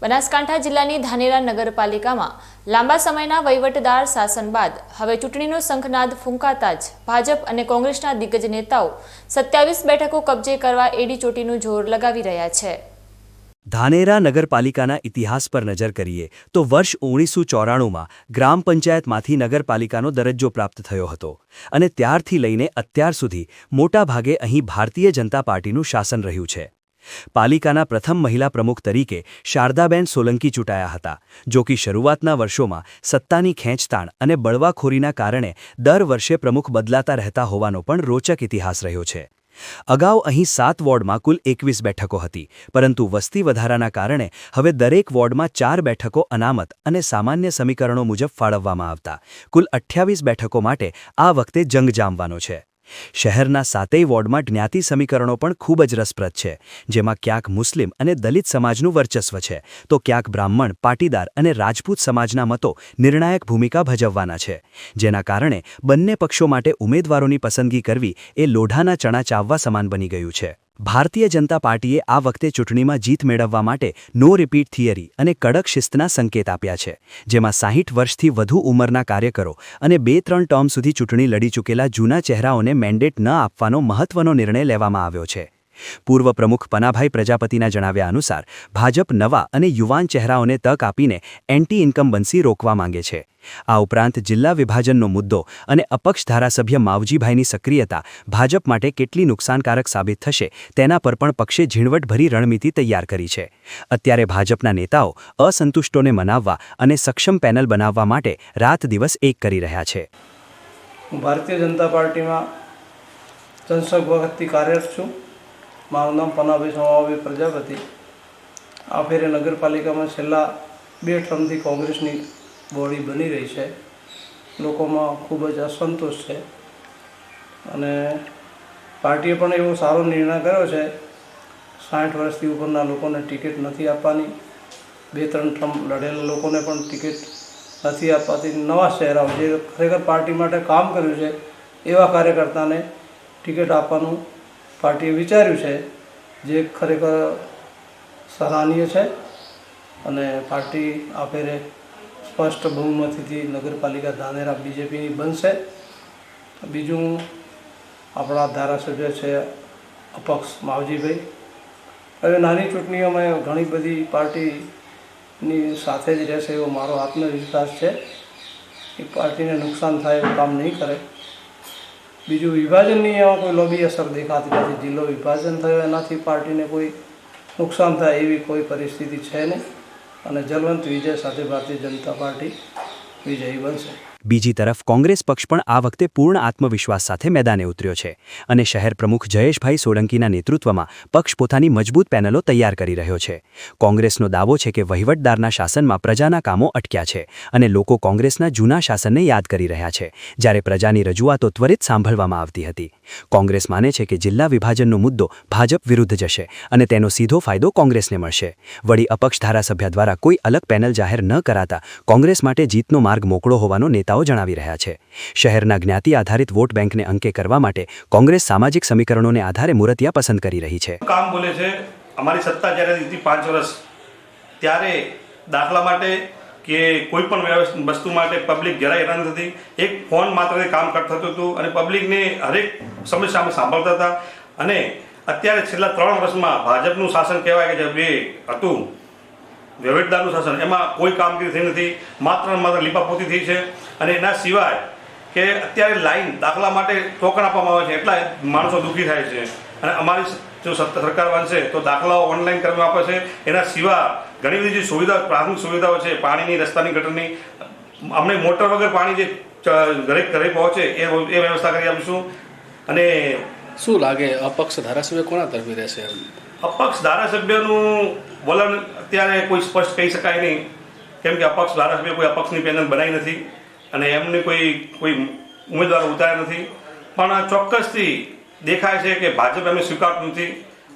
બનાસકાંઠા જિલ્લાની ધાનેરા નગરપાલિકામાં લાંબા સમયના વહીવટદાર શાસન બાદ હવે ચૂંટણીનો શંખનાદ ફૂંકાતા જ ભાજપ અને કોંગ્રેસના દિગ્ગજ નેતાઓ 27 બેઠકો કબજે કરવા એડી ચોટીનું જોર લગાવી રહ્યા છે। ધાનેરા નગરપાલિકાના ઇતિહાસ પર નજર કરીએ તો વર્ષ 1994માં ગ્રામ પંચાયતમાંથી નગરપાલિકાનો દરજ્જો પ્રાપ્ત થયો હતો અને ત્યારથી લઈને અત્યાર સુધી મોટાભાગે અહીં ભારતીય જનતા પાર્ટીનું શાસન રહ્યું છે। પાલિકાના પ્રથમ મહિલા પ્રમુખ તરીકે શારદાબેન સોલંકી ચૂંટાયા હતા, જો કે શરૂઆતના વર્ષોમાં સત્તાની ખેંચતાણ અને બળવાખોરીના કારણે દર વર્ષે પ્રમુખ બદલાતા રહેતા હોવાનો પણ રોચક ઇતિહાસ રહ્યો છે। અગાઉ અહીં 7 વોર્ડમાં કુલ 21 બેઠકો હતી, પરંતુ વસ્તી વધારાના કારણે હવે દરેક વોર્ડમાં 4 બેઠકો અનામત અને સામાન્ય સમીકરણો મુજબ ફાળવવામાં આવતા કુલ 28 બેઠકો માટે આ વખતે જંગ જામવાનો છે। શહેરના 7 વોર્ડમાં જ્ઞાતિ સમીકરણો પણ ખૂબ જ રસપ્રદ છે, જેમાં ક્યાંક મુસ્લિમ અને દલિત સમાજનું વર્ચસ્વ છે તો ક્યાંક બ્રાહ્મણ, પાટીદાર અને રાજપૂત સમાજના મતો નિર્ણાયક ભૂમિકા ભજવવાના છે, જેના કારણે બંને પક્ષો માટે ઉમેદવારોની પસંદગી કરવી એ લોઢાના ચણા ચાવવા સમાન બની ગયું છે। ભારતીય જનતા પાર્ટીએ આ વખતે ચૂંટણીમાં જીત મેળવવા માટે નો રિપીટ થિયરી અને કડક શિસ્તના સંકેત આપ્યા છે, જેમાં 60 વર્ષથી વધુ ઉંમરના કાર્યકરો અને 2-3 ટર્મ સુધી ચૂંટણી લડી ચૂકેલા જૂના ચહેરાઓને મેન્ડેટ ન આપવાનો મહત્વનો નિર્ણય લેવામાં આવ્યો છે। પૂર્વ પ્રમુખ પનાભાઈ પ્રજાપતિના જણાવ્યા અનુસાર ભાજપ નવા અને યુવાન ચહેરાઓને તક આપીને એન્ટી ઇન્કમ્બન્સી રોકવા માંગે છે। આ ઉપરાંત જિલ્લા વિભાજનનો મુદ્દો અને અપક્ષ ધારાસભ્ય માવજીભાઈની સક્રિયતા ભાજપ માટે કેટલી નુકસાનકારક સાબિત થશે તેના પર પણ પક્ષે ઝીણવટભરી રણનીતિ તૈયાર કરી છે। અત્યારે ભાજપના નેતાઓ અસંતુષ્ટોને મનાવવા અને સક્ષમ પેનલ બનાવવા માટે રાત દિવસ એક કરી રહ્યા છે। ભારતીય જનતા પાર્ટીમાં જનસંઘ વખતથી કાર્યરત છું। મારું નામ પનાભાઈ સોમાભાઈ પ્રજાપતિ। આ ફેરે નગરપાલિકામાં છેલ્લા 2 ટર્મથી કોંગ્રેસની બોડી બની રહી છે। લોકોમાં ખૂબ જ અસંતોષ છે અને પાર્ટીએ પણ એવો સારો નિર્ણય કર્યો છે, 60 વર્ષથી ઉપરના લોકોને ટિકિટ નથી આપવાની, 2-3 ટર્મ લડેલા લોકોને પણ ટિકિટ નથી આપવાથી નવા ચહેરાઓ જે ખરેખર પાર્ટી માટે કામ કર્યું છે એવા કાર્યકર્તાને ટિકિટ આપવાનું પાર્ટીએ વિચાર્યું છે, જે ખરેખર સરાહનીય છે અને પાર્ટી આ ફેરે સ્પષ્ટ બહુમતીથી નગરપાલિકા ધાનેરા બીજેપીની બનશે। બીજું આપણા ધારાસભ્ય છે અપક્ષ માવજીભાઈ। હવે નાની ચૂંટણીઓમાં ઘણી બધી પાર્ટીની સાથે જ રહેશે એવો મારો આત્મવિશ્વાસ છે કે પાર્ટીને નુકસાન થાય એવું કામ નહીં કરે। બીજું વિભાજનની એમાં કોઈ લોબી અસર દેખાતી નથી। જિલ્લો વિભાજન થયો એનાથી પાર્ટીને કોઈ નુકસાન થાય એવી કોઈ પરિસ્થિતિ છે નહીં અને જલવંત વિજય સાથે ભારતીય જનતા પાર્ટી વિજયી બનશે। બીજી તરફ કોંગ્રેસ પક્ષ પણ આ વખતે પૂર્ણ આત્મવિશ્વાસ સાથે મેદાને ઉતર્યો છે અને શહેર પ્રમુખ જયેશભાઈ સોલંકીના નેતૃત્વમાં પક્ષ પોતાની મજબૂત પેનલો તૈયાર કરી રહ્યો છે। કોંગ્રેસનો દાવો છે કે વહીવટદારના શાસનમાં પ્રજાના કામો અટક્યા છે અને લોકો કોંગ્રેસના જૂના શાસનને યાદ કરી રહ્યા છે, જ્યારે પ્રજાની રજૂઆતો ત્વરિત સાંભળવામાં આવતી હતી। કોંગ્રેસ માને છે કે જિલ્લા વિભાજનનો મુદ્દો ભાજપ વિરુદ્ધ જશે અને તેનો સીધો ફાયદો કોંગ્રેસને મળશે। વળી અપક્ષ ધારાસભ્ય દ્વારા કોઈ અલગ પેનલ જાહેર ન કરાતા કોંગ્રેસ માટે જીતનો માર્ગ મોકળો હોવાનો નેતાઓ જણાવી રહ્યા છે। શહેરના જ્ઞાતિ આધારિત વોટ બેંકને અંકે કરવા માટે કોંગ્રેસ સામાજિક સમીકરણોને આધારે મૂર્તિયા પસંદ કરી રહી છે। કામ બોલે છે અમારી સત્તા જ્યારે હતી 5 વર્ષ, ત્યારે દાખલા માટે કે કોઈ પણ વસ્તુ માટે પબ્લિક જરાય હેરાન થતી, એક ફોન માત્ર કામ થતું હતું અને પબ્લિકને હરેક સમસ્યા અમે સાંભળતા હતા। અને અત્યારે છેલ્લા 3 વર્ષમાં ભાજપનું શાસન કહેવાય કે જે હતું વહીવટદારનું શાસન, એમાં કોઈ કામગીરી થઈ નથી, માત્ર લીપાપોતી થઈ છે। અને એના સિવાય કે અત્યારે લાઈન દાખલા માટે ટોકન આપવામાં આવે છે, એટલા માણસો દુઃખી થાય છે અને અમારી જો સરકાર બનશે તો દાખલાઓ ઓનલાઈન કરવામાં આપે છે। એના સિવાય ઘણી બધી જે સુવિધાઓ, પ્રાથમિક સુવિધાઓ છે, પાણીની, રસ્તાની, ગટરની, અમને મોટર વગર પાણી જે ઘરે પહોંચે એ વ્યવસ્થા કરી આપીશું। અને શું લાગે અપક્ષ ધારાસભ્ય કોના તરફી રહેશે? અપક્ષ ધારાસભ્યનું વલણ અત્યારે કોઈ સ્પષ્ટ કહી શકાય નહીં, કેમ કે અપક્ષ ધારાસભ્ય કોઈ અપક્ષની પેનલ બનાવી નથી અને એમને કોઈ ઉમેદવારો ઉતાર્યા નથી, પણ ચોક્કસથી દેખાય છે કે ભાજપ એમને સ્વીકારતું નથી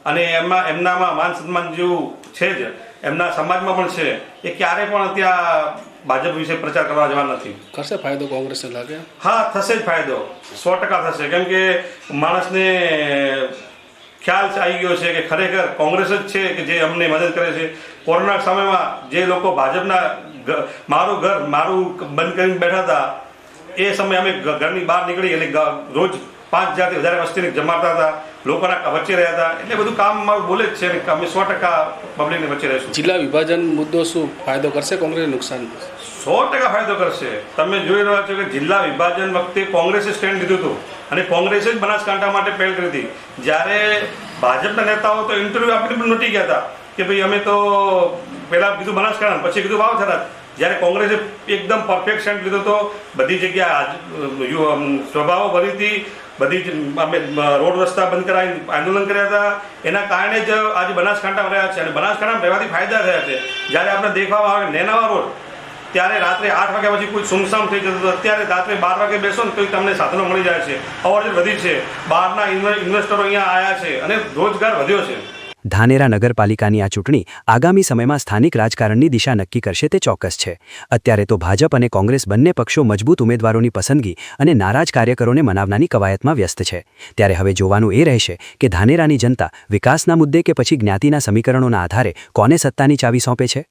અને એમનામાં માન સન્માન જેવું છે જ, એમના સમાજમાં પણ છે, એ ક્યારે પણ ત્યાં ભાજપ વિશે પ્રચાર કરવા જવા નથી। કરશે ફાયદો કોંગ્રેસને લાગે? હા, થશે જ ફાયદો, 100% થશે, કેમ કે માણસને ખ્યાલ આવી ગયો છે કે ખરેખર કોંગ્રેસ જ છે કે જે અમને મદદ કરે છે। કોરોના સમયમાં જે લોકો ભાજપના મારું ઘર મારું બંધ કરીને બેઠા હતા એ સમયે અમે ઘરની બહાર નીકળી અને રોજ 5,000થી વધારે વસ્તીને જમાડતા હતા, લોકોના વચ્ચે રહ્યા હતા. એટલે બધું કામ મારું બોલે જ છે અને અમે 100% પબ્લિકની વચ્ચે રહીશું. જિલ્લા વિભાજન મુદ્દો શું ફાયદો કરશે કોંગ્રેસને નુકસાન? 100% ફાયદો કરશે. તમે જોઈ રહ્યા છો કે જિલ્લા વિભાજન વખતે કોંગ્રેસે સ્ટેન્ડ લીધું હતું અને કોંગ્રેસે જ બનાસકાંઠા માટે પહેલ કરી હતી. જ્યારે ભાજપના નેતાઓ તો ઇન્ટરવ્યૂ આપીને પણ નોટી ગયા હતા કે ભાઈ અમે તો પહેલાં કીધું બનાસકાંઠા, પછી કીધું વાવથરા. જ્યારે કોંગ્રેસે એકદમ પરફેક્ટ સ્ટેન્ડ લીધો હતો, બધી જગ્યાએ સ્વભાવો ભરી હતી, બધી જ અમે રોડ રસ્તા બંધ કરાવી આંદોલન કર્યા હતા. એના કારણે જ આજે બનાસકાંઠામાં રહ્યા છે અને બનાસકાંઠામાં રહેવાથી ફાયદા થયા છે. જ્યારે આપણે દેખાવા આવે નેનાવા રોડ, ત્યારે રાત્રે 8 વાગ્યા પછી કોઈ સુમસામ થઈ જતું હતું. અત્યારે રાત્રે 12 વાગે બેસો ને તો તમને સાધનો મળી જાય છે. અવરજવર વધી છે, બહારના ઇન્વેસ્ટરો અહીંયા આવ્યા છે અને રોજગાર વધ્યો છે. ધાનેરા નગરપાલિકાની આ ચૂંટણી આગામી સમયમાં સ્થાનિક રાજકારણની દિશા નક્કી કરશે તે ચોક્કસ છે. અત્યારે તો ભાજપ અને કોંગ્રેસ બંને પક્ષો મજબૂત ઉમેદવારોની પસંદગી અને નારાજ કાર્યકરોને મનાવવાની કવાયતમાં વ્યસ્ત છે. ત્યારે હવે જોવાનું એ રહેશે કે ધાનેરાની જનતા વિકાસના મુદ્દે કે પછી જ્ઞાતિના સમીકરણોના આધારે કોને સત્તાની ચાવી સોંપે છે.